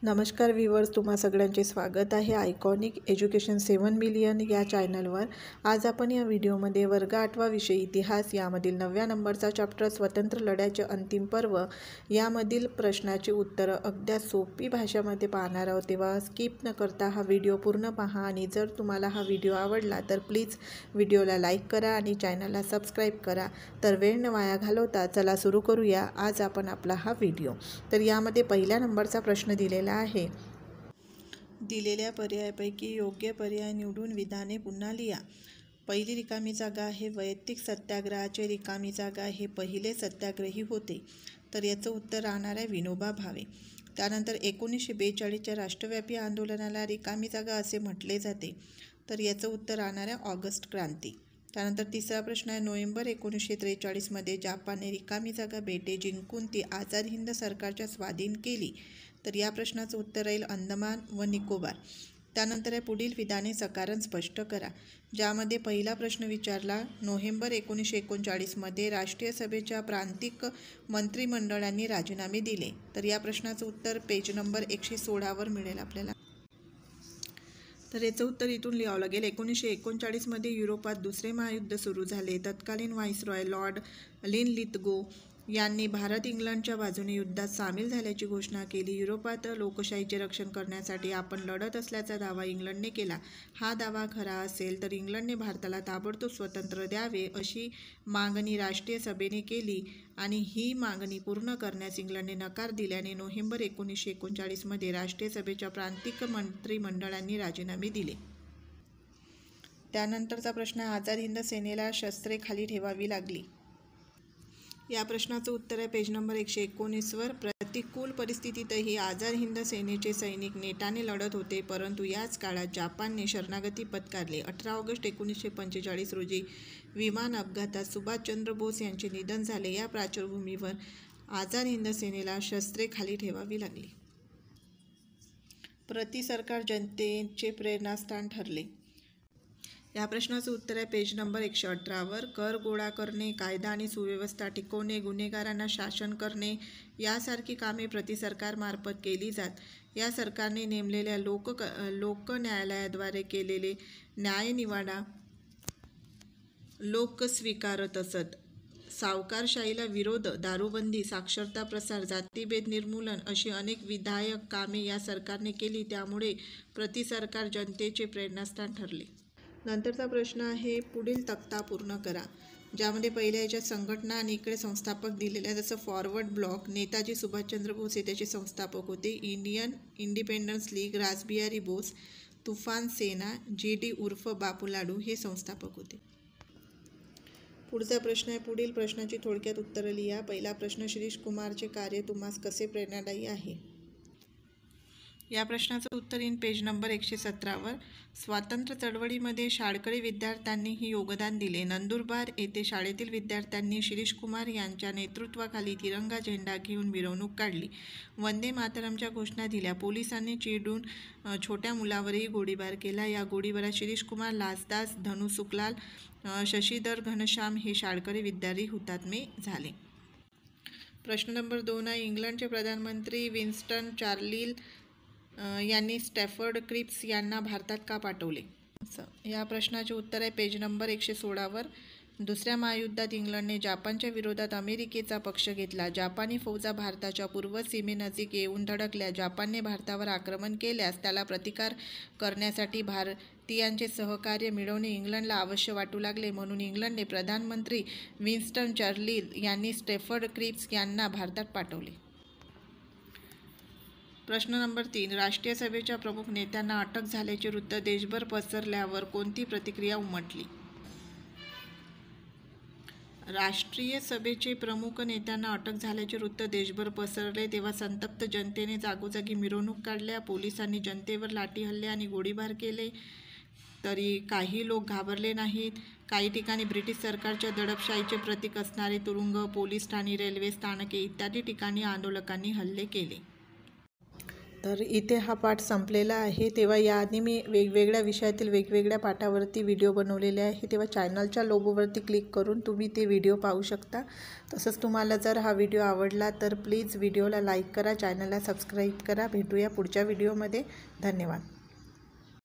नमस्कार व्ह्यूअर्स, तुम्हा सगळ्यांचे स्वागत आहे आयकॉनिक एज्युकेशन 7 मिलियन या चॅनलवर। आज आपण या व्हिडिओमध्ये वर्ग 8वा विषय इतिहास यामधील 9व्या नंबरचा चॅप्टर स्वतंत्र लढ्याचे अंतिम पर्व यामधील प्रश्नाची उत्तरं अगदी सोपी भाषेमध्ये पाहणार आहोत। तेव्हा स्किप न करता हा व्हिडिओ पूर्ण पहा आणि जर तुम्हाला हा व्हिडिओ आवडला तर प्लीज व्हिडिओला लाईक करा आणि चॅनलला सबस्क्राईब करा। तर वेळ न वाया घालवता चला सुरू करूया आज आपण आपला हा व्हिडिओ। तर यामध्ये पहिल्या नंबरचा प्रश्न दिलेला आहे। दिलेल्या पर्यायापैकी योग्य पर्याय निवडून विधाने पुन्हा लिहा। पहिली रिकामी जागा आहे वैयक्तिक सत्याग्रहाचे रिकामी जागा हे पहिले सत्याग्रही होते, तर याचं उत्तर राहणार आहे विनोबा भावे। त्यानंतर 1942च्या राष्ट्रव्यापी आंदोलनाला रिकामी जागा असे म्हटले जाते, तर याचं उत्तर राहणार आहे ऑगस्ट क्रांती। त्यानंतर तिसरा प्रश्न आहे नोव्हेंबर 1943मध्ये जपानने रिकामी जागा बेटे जिंकून ती आझाद हिंद सरकारच्या स्वाधीन केली, तर या प्रश्नाचं उत्तर राहील अंदमान व निकोबार। त्यानंतर आहे पुढील विधाने सकारण स्पष्ट करा, ज्यामध्ये पहिला प्रश्न विचारला नोव्हेंबर 1939मध्ये राष्ट्रीय सभेच्या प्रांतिक मंत्रिमंडळांनी राजीनामे दिले, तर या प्रश्नाचं उत्तर पेज नंबर 116वर मिळेल आपल्याला। तर याचं उत्तर इथून लिहावं लागेल। 1939मध्ये युरोपात दुसरे महायुद्ध सुरू झाले। तत्कालीन व्हाईसरॉय लॉर्ड लिनलिथगो यांनी भारत इंग्लंडच्या बाजूने युद्धात सामील झाल्याची घोषणा केली। युरोपात लोकशाहीचे रक्षण करण्यासाठी आपण लढत असल्याचा दावा इंग्लंडने केला। हा दावा खरा असेल तर इंग्लंडने भारताला ताबडतोब स्वातंत्र्य द्यावे अशी मागणी राष्ट्रीय सभेने केली आणि ही मागणी पूर्ण करण्यास इंग्लंडने नकार दिल्याने नोव्हेंबर 1939मध्ये राष्ट्रीय सभेच्या प्रांतिक मंत्रिमंडळांनी राजीनामे दिले। त्यानंतरचा प्रश्न आझाद हिंद सेनेला शस्त्रे खाली ठेवावी लागली। या प्रश्नाचं उत्तर आहे पेज नंबर 119वर। प्रतिकूल परिस्थितीतही आझाद हिंद सेनेचे सैनिक नेटाने लढत होते, परंतु याच काळात जपानने शरणागती पत्करली। 18 ऑगस्ट 1945 रोजी विमान अपघातात सुभाषचंद्र बोस यांचे निधन झाले। या पार्श्वभूमीवर आझाद हिंद सेनेला शस्त्रे खाली ठेवावी लागली। सरकार जनतेचे प्रेरणास्थान ठरले। या प्रश्नाचं उत्तर आहे पेज नंबर 118वर। कर गोळा करणे, कायदा आणि सुव्यवस्था टिकवणे, गुन्हेगारांना शासन करणे यासारखी कामे प्रतिसरकारमार्फत केली जात। या सरकारने नेमलेल्या लोक न्यायालयाद्वारे केलेले न्यायनिवाडा लोक स्वीकारत असत। सावकारशाहीला विरोध, दारूबंदी, साक्षरता प्रसार, जातीभेद निर्मूलन अशी अनेक विधायक कामे या सरकारने केली, त्यामुळे प्रतिसरकार जनतेचे प्रेरणास्थान ठरले। नंतरचा प्रश्न आहे पुढील तक्ता पूर्ण करा, ज्यामध्ये पहिल्या याच्यात संघटना आणि इकडे संस्थापक दिलेले आहे। जसं फॉरवर्ड ब्लॉक नेताजी सुभाषचंद्र बोस हे त्याचे संस्थापक होते। Indian independence league Rashbehari Bose, तुफान सेना GD उर्फ बापू लाडू हे संस्थापक होते। पुढचा प्रश्न आहे पुढील प्रश्नाची थोडक्यात उत्तरं लिहा। पहिला प्रश्न शिरीष कुमारचे कार्य तुम्हास कसे प्रेरणादायी आहे। या प्रश्नाचं उत्तर इन पेज नंबर 117वर। स्वातंत्र्य चळवळीमध्ये शाळकरी विद्यार्थ्यांनीही योगदान दिले। नंदुरबार येथे शाळेतील विद्यार्थ्यांनी शिरीष कुमार यांच्या नेतृत्वाखाली तिरंगा झेंडा घेऊन मिरवणूक काढली। वंदे मातरमच्या घोषणा दिल्या। पोलिसांनी चिरडून छोट्या मुलावरही गोळीबार केला। या गोळीबारात शिरीष कुमार, लालदास, धनु सुखलाल, शशीधर घनश्याम हे शाळकरी विद्यार्थी हुतात्मे झाले। प्रश्न नंबर 2 आहे इंग्लंडचे प्रधानमंत्री विन्स्टन चर्चिल यांनी स्टॅफर्ड क्रिप्स यांना भारतात का पाठवले। या प्रश्नाचे उत्तर आहे पेज नंबर 116वर। दुसऱ्या महायुद्धात इंग्लंडने जपानच्या विरोधात अमेरिकेचा पक्ष घेतला। जपानी फौजा भारताच्या पूर्व सीमेनजीक येऊन धडकल्या। जपानने भारतावर आक्रमण केल्यास त्याला प्रतिकार करण्यासाठी भारतीयांचे सहकार्य मिळवणे इंग्लंडला आवश्यक वाटू लागले, म्हणून इंग्लंडने प्रधानमंत्री विन्स्टन चर्चिल यांनी स्टॅफर्ड क्रिप्स यांना भारतात पाठवले। प्रश्न नंबर 3 राष्ट्रीय सभेच्या प्रमुख नेत्यांना अटक झाल्याचे वृत्त देशभर पसरल्यावर कोणती प्रतिक्रिया उमटली। राष्ट्रीय सभेचे प्रमुख नेत्यांना अटक झाल्याचे वृत्त देशभर पसरले तेव्हा संतप्त जनतेने जागोजागी मिरवणूक काढल्या। पोलिसांनी जनतेवर लाठी हल्ले आणि गोळीबार केले, तरी काही लोक घाबरले नाहीत। काही ठिकाणी ब्रिटिश सरकारच्या दडपशाहीचे प्रतीक असणारे तुरुंग, पोलीस ठाणी, रेल्वे स्थानके इत्यादी ठिकाणी आंदोलकांनी हल्ले केले। तर इथे हा पाठ संपलेला आहे। तेव्हा याआधी मी वेगवेगळ्या विषयातील वेगवेगळ्या पाठावरती व्हिडिओ बनवलेले आहे, तेव्हा चॅनलच्या लोगोवरती क्लिक करून तुम्ही ते व्हिडिओ पाहू शकता। तसंच तुम्हाला जर हा व्हिडिओ आवडला तर प्लीज व्हिडिओला लाईक करा, चॅनलला सबस्क्राईब करा। भेटूया पुढच्या व्हिडिओमध्ये। धन्यवाद।